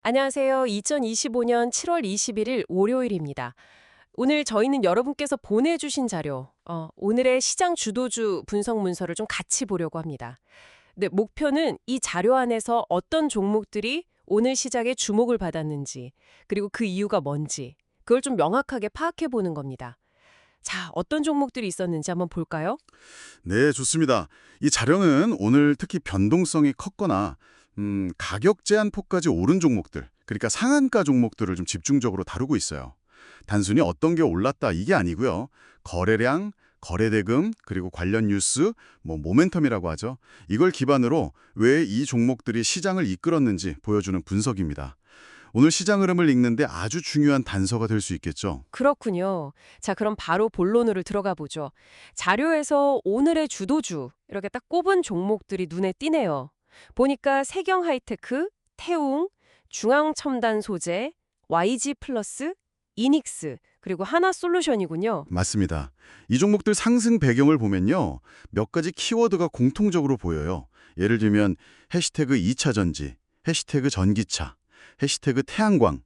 안녕하세요. 2025년 7월 21일 월요일입니다. 오늘 저희는 여러분께서 보내주신 자료, 오늘의 시장 주도주 분석 문서를 좀 같이 보려고 합니다. 네, 목표는 이 자료 안에서 어떤 종목들이 오늘 시장에 주목을 받았는지, 그리고 그 이유가 뭔지, 그걸 좀 명확하게 파악해 보는 겁니다. 자, 어떤 종목들이 있었는지 한번 볼까요? 네, 좋습니다. 이 자료는 오늘 특히 변동성이 컸거나 가격 제한폭까지 오른 종목들, 그러니까 상한가 종목들을 좀 집중적으로 다루고 있어요. 단순히 어떤 게 올랐다 이게 아니고요. 거래량, 거래대금, 그리고 관련 뉴스, 모멘텀이라고 하죠. 이걸 기반으로 왜 이 종목들이 시장을 이끌었는지 보여주는 분석입니다. 오늘 시장 흐름을 읽는데 아주 중요한 단서가 될 수 있겠죠. 그렇군요. 자, 그럼 바로 본론으로 들어가 보죠. 자료에서 오늘의 주도주, 이렇게 딱 꼽은 종목들이 눈에 띄네요. 보니까 세경 하이테크, 태웅, 중앙첨단 소재, YG 플러스, 이닉스, 그리고 하나솔루션이군요. 맞습니다. 이 종목들 상승 배경을 보면요. 몇 가지 키워드가 공통적으로 보여요. 예를 들면 해시태그 2차 전지, 해시태그 전기차, 해시태그 태양광,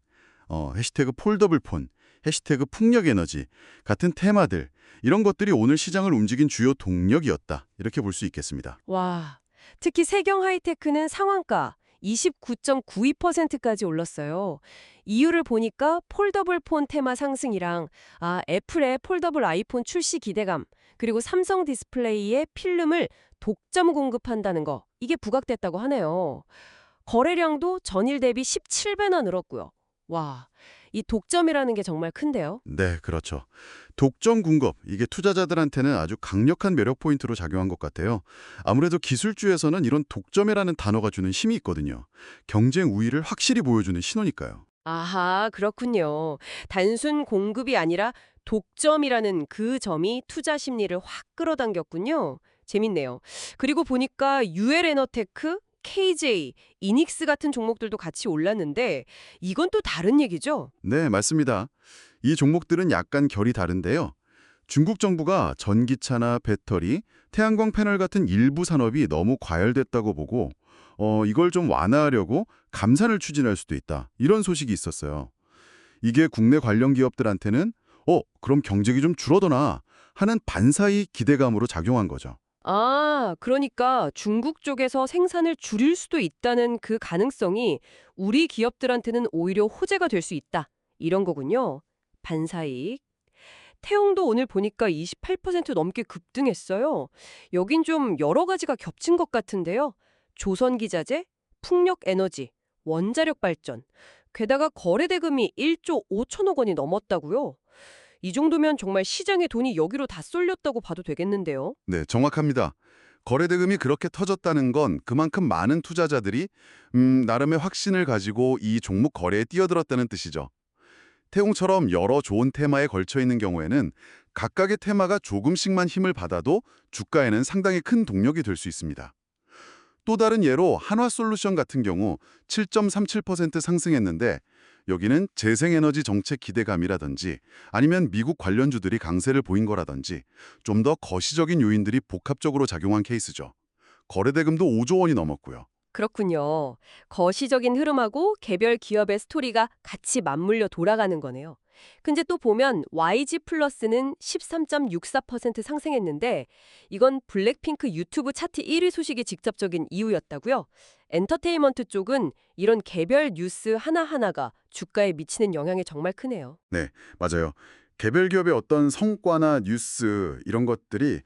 해시태그 폴더블폰, 해시태그 풍력에너지 같은 테마들, 이런 것들이 오늘 시장을 움직인 주요 동력이었다. 이렇게 볼 수 있겠습니다. 와, 특히 세경 하이테크는 상한가 29.92%까지 올랐어요. 이유를 보니까 폴더블 폰 테마 상승이랑 애플의 폴더블 아이폰 출시 기대감, 그리고 삼성 디스플레이의 필름을 독점 공급한다는 거, 이게 부각됐다고 하네요. 거래량도 전일 대비 17배나 늘었고요. 와, 이 독점이라는 게 정말 큰데요. 네, 그렇죠. 독점 공급, 이게 투자자들한테는 아주 강력한 매력 포인트로 작용한 것 같아요. 아무래도 기술주에서는 이런 독점이라는 단어가 주는 힘이 있거든요. 경쟁 우위를 확실히 보여주는 신호니까요. 아하, 그렇군요. 단순 공급이 아니라 독점이라는 그 점이 투자 심리를 확 끌어당겼군요. 재밌네요. 그리고 보니까 UL에너테크, KJ, 이닉스 같은 종목들도 같이 올랐는데 이건 또 다른 얘기죠? 네, 맞습니다. 이 종목들은 약간 결이 다른데요. 중국 정부가 전기차나 배터리, 태양광 패널 같은 일부 산업이 너무 과열됐다고 보고 이걸 좀 완화하려고 감산을 추진할 수도 있다. 이런 소식이 있었어요. 이게 국내 관련 기업들한테는 그럼 경쟁이 좀 줄어드나 하는 반사이 기대감으로 작용한 거죠. 아, 그러니까 중국 쪽에서 생산을 줄일 수도 있다는 그 가능성이 우리 기업들한테는 오히려 호재가 될 수 있다. 이런 거군요. 반사이익. 태용도 오늘 보니까 28% 넘게 급등했어요. 여긴 좀 여러 가지가 겹친 것 같은데요. 조선기자재, 풍력에너지, 원자력 발전, 게다가 거래대금이 1조 5천억 원이 넘었다고요. 이 정도면 정말 시장의 돈이 여기로 다 쏠렸다고 봐도 되겠는데요. 네, 정확합니다. 거래대금이 그렇게 터졌다는 건 그만큼 많은 투자자들이 나름의 확신을 가지고 이 종목 거래에 뛰어들었다는 뜻이죠. 태웅처럼 여러 좋은 테마에 걸쳐 있는 경우에는 각각의 테마가 조금씩만 힘을 받아도 주가에는 상당히 큰 동력이 될 수 있습니다. 또 다른 예로 한화솔루션 같은 경우 7.37% 상승했는데 여기는 재생에너지 정책 기대감이라든지 아니면 미국 관련주들이 강세를 보인 거라든지 좀 더 거시적인 요인들이 복합적으로 작용한 케이스죠. 거래대금도 5조 원이 넘었고요. 그렇군요. 거시적인 흐름하고 개별 기업의 스토리가 같이 맞물려 돌아가는 거네요. 근데 또 보면 YG 플러스는 13.64% 상승했는데 이건 블랙핑크 유튜브 차트 1위 소식이 직접적인 이유였다고요? 엔터테인먼트 쪽은 이런 개별 뉴스 하나하나가 주가에 미치는 영향이 정말 크네요. 네, 맞아요. 개별 기업의 어떤 성과나 뉴스 이런 것들이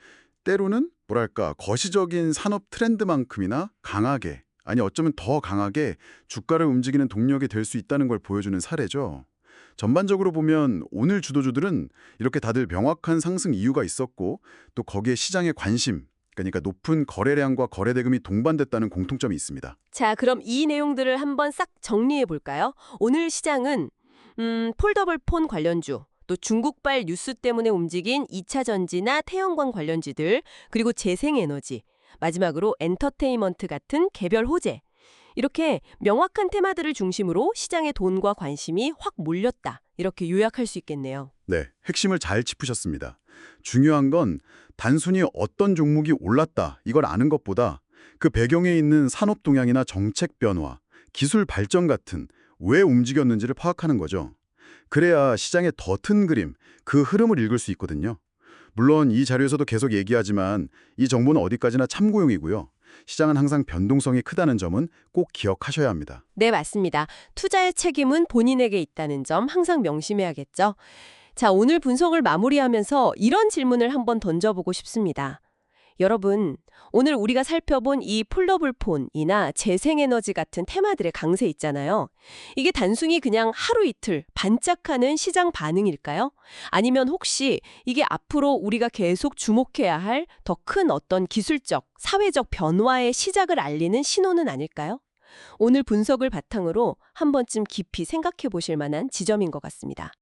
때로는 뭐랄까 거시적인 산업 트렌드만큼이나 강하게 아니 어쩌면 더 강하게 주가를 움직이는 동력이 될 수 있다는 걸 보여주는 사례죠. 전반적으로 보면 오늘 주도주들은 이렇게 다들 명확한 상승 이유가 있었고 또 거기에 시장의 관심, 그러니까 높은 거래량과 거래대금이 동반됐다는 공통점이 있습니다. 자, 그럼 이 내용들을 한번 싹 정리해 볼까요? 오늘 시장은 폴더블 폰 관련주, 또 중국발 뉴스 때문에 움직인 2차 전지나 태양광 관련주들, 그리고 재생에너지, 마지막으로 엔터테인먼트 같은 개별 호재. 이렇게 명확한 테마들을 중심으로 시장의 돈과 관심이 확 몰렸다. 이렇게 요약할 수 있겠네요. 네, 핵심을 잘 짚으셨습니다. 중요한 건 단순히 어떤 종목이 올랐다 이걸 아는 것보다 그 배경에 있는 산업 동향이나 정책 변화, 기술 발전 같은 왜 움직였는지를 파악하는 거죠. 그래야 시장의 더 큰 그림, 그 흐름을 읽을 수 있거든요. 물론 이 자료에서도 계속 얘기하지만 이 정보는 어디까지나 참고용이고요. 시장은 항상 변동성이 크다는 점은 꼭 기억하셔야 합니다. 네, 맞습니다. 투자의 책임은 본인에게 있다는 점 항상 명심해야겠죠. 자, 오늘 분석을 마무리하면서 이런 질문을 한번 던져보고 싶습니다. 여러분, 오늘 우리가 살펴본 이 폴더블 폰이나 재생에너지 같은 테마들의 강세 있잖아요. 이게 단순히 그냥 하루 이틀 반짝하는 시장 반응일까요? 아니면 혹시 이게 앞으로 우리가 계속 주목해야 할 더 큰 어떤 기술적, 사회적 변화의 시작을 알리는 신호는 아닐까요? 오늘 분석을 바탕으로 한 번쯤 깊이 생각해 보실 만한 지점인 것 같습니다.